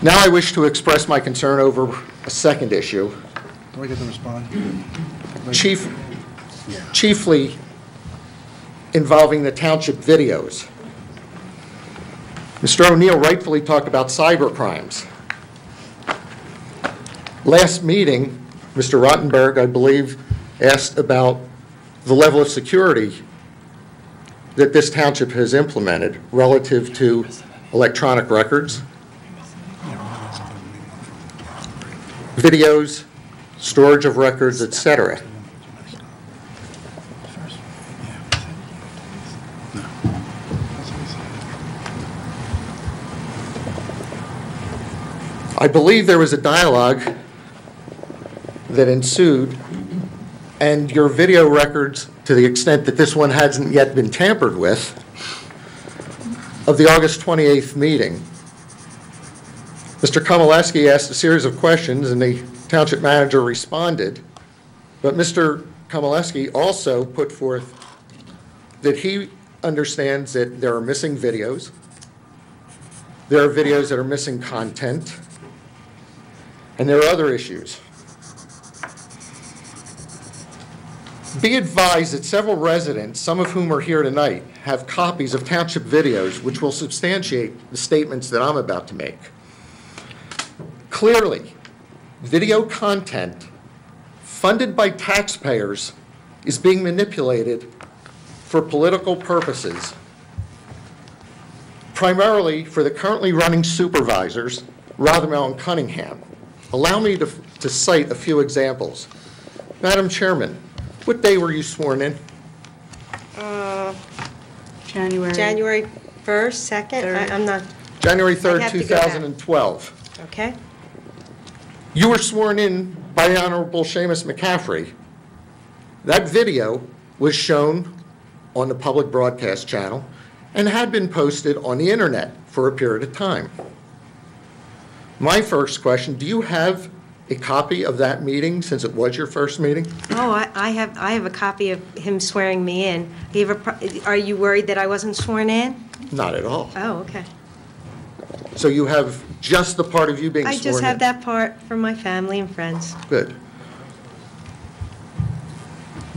Now I wish to express my concern over a second issue, Do I get to respond? chiefly involving the township videos. Mr. O'Neill rightfully talked about cyber crimes. Last meeting, Mr. Rottenberg, I believe, asked about the level of security that this township has implemented relative to electronic records, videos, storage of records, etc. I believe there was a dialogue that ensued, and your video records, to the extent that this one hasn't yet been tampered with, of the August 28th meeting. Mr. Komaleski asked a series of questions, and the township manager responded, but Mr. Komaleski also put forth that he understands that there are missing videos, there are videos that are missing content, and there are other issues. Be advised that several residents, some of whom are here tonight, have copies of township videos which will substantiate the statements that I'm about to make. Clearly, video content funded by taxpayers is being manipulated for political purposes, primarily for the currently running supervisors, Rothermel and Cunningham. Allow me to cite a few examples. Madam Chairman, what day were you sworn in? January 1st, 2nd? I'm not. January 3rd, 2012. Okay. You were sworn in by the Honorable Seamus McCaffrey. That video was shown on the public broadcast channel and had been posted on the internet for a period of time. My first question, do you have a copy of that meeting since it was your first meeting? Oh, I have a copy of him swearing me in. Are you worried that I wasn't sworn in? Not at all. Oh, okay. So you have just the part of you being sworn in? I just have that part from my family and friends. Good.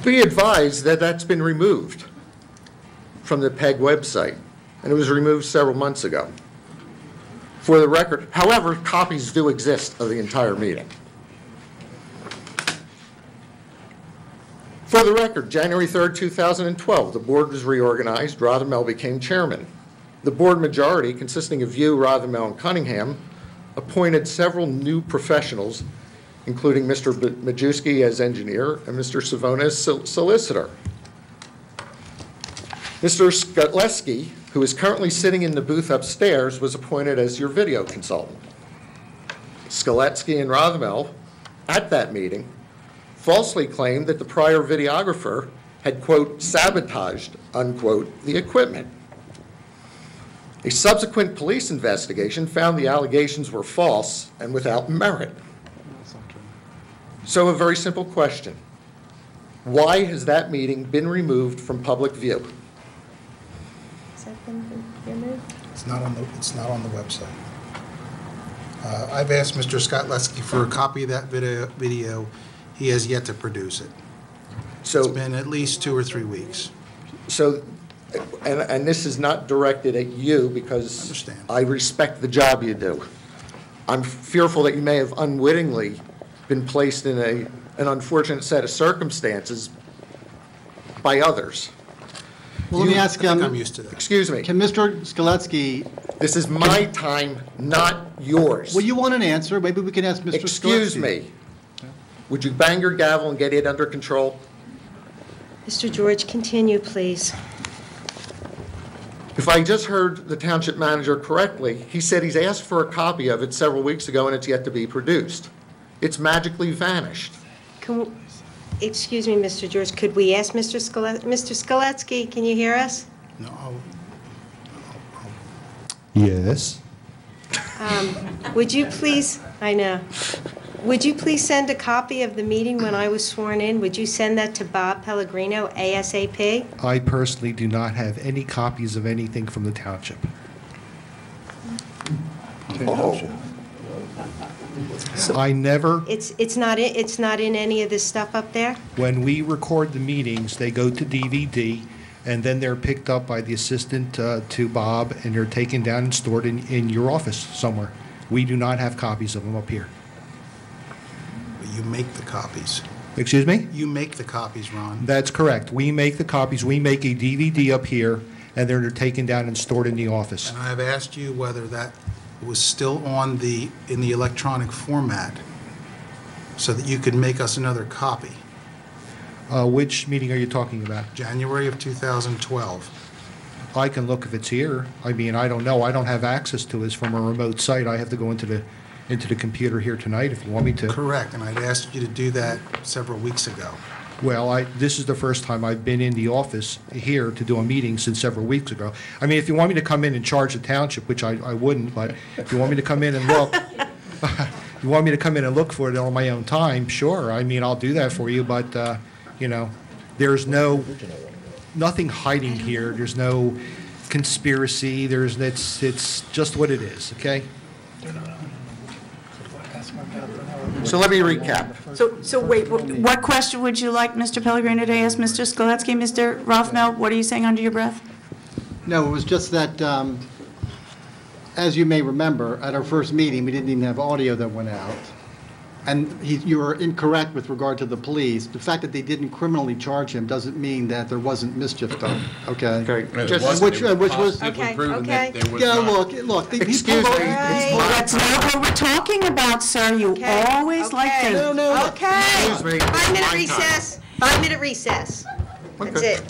Be advised that that's been removed from the PEG website, and it was removed several months ago. For the record, however, copies do exist of the entire meeting. For the record, January 3rd, 2012, the board was reorganized. Rothermel became chairman. The board majority, consisting of you, Rothermel, and Cunningham, appointed several new professionals, including Mr. Majewski as engineer and Mr. Savona as solicitor. Mr. Skotleski, who is currently sitting in the booth upstairs, was appointed as your video consultant. Skotleski and Rothermel, at that meeting, falsely claimed that the prior videographer had, quote, sabotaged, unquote, the equipment. A subsequent police investigation found the allegations were false and without merit. So a very simple question. Why has that meeting been removed from public view? It's not on the website. I've asked Mr. Skotleski for a copy of that video. He has yet to produce it. So it's been at least 2 or 3 weeks. So, and this is not directed at you because I respect the job you do. I'm fearful that you may have unwittingly been placed in an unfortunate set of circumstances by others. Well, let me ask him. I'm used to that. Excuse me. Can Mr. Skotleski? This is my time, not yours. Well, you want an answer. Maybe we can ask Mr. Excuse me. Would you bang your gavel and get it under control? Mr. George, continue, please. If I just heard the township manager correctly, he said he's asked for a copy of it several weeks ago and it's yet to be produced. It's magically vanished. Excuse me, Mr. George, could we ask Mr. Skotleski, can you hear us? No. Yes. Would you please, I know, would you please send a copy of the meeting when I was sworn in? Would you send that to Bob Pellegrino, ASAP? I personally do not have any copies of anything from the township. Oh, I never, It's not in any of this stuff up there? when we record the meetings, they go to DVD, and then they're picked up by the assistant to Bob, and they're taken down and stored in your office somewhere. We do not have copies of them up here. You make the copies. Excuse me? You make the copies, Ron. That's correct. We make the copies. We make a DVD up here, and then they're taken down and stored in the office. And I've asked you whether that was still in the electronic format so that you could make us another copy. Which meeting are you talking about? January of 2012. I can look if it's here. I mean, I don't know. I don't have access to it. It's from a remote site. I have to go into the computer here tonight if you want me to. Correct, and I'd asked you to do that several weeks ago. Well, this is the first time I've been in the office here to do a meeting since several weeks ago. I mean, if you want me to come in and charge the township, which I wouldn't, but if you want me to come in and look, you want me to come in and look for it on my own time, sure. I mean, I'll do that for you, but, you know, there's nothing hiding here. There's no conspiracy. It's just what it is, okay? So let me recap. So wait, what question would you like Mr. Pellegrino to ask Mr. Skoletsky? Mr. Rothermel, what are you saying under your breath? No, it was just that, as you may remember, at our first meeting, we didn't even have audio that went out. And you were incorrect with regard to the police. The fact that they didn't criminally charge him doesn't mean that there wasn't mischief done, okay? Which was... Okay, Yeah, look. Excuse me. That's not what we're talking about, sir. You always like to... No. Okay. Excuse me. 5-minute recess. 5-minute recess. That's Okay. it.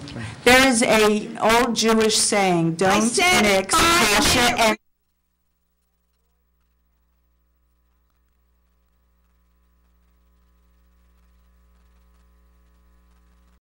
There is a old Jewish saying, don't said mix 5 kasha minute and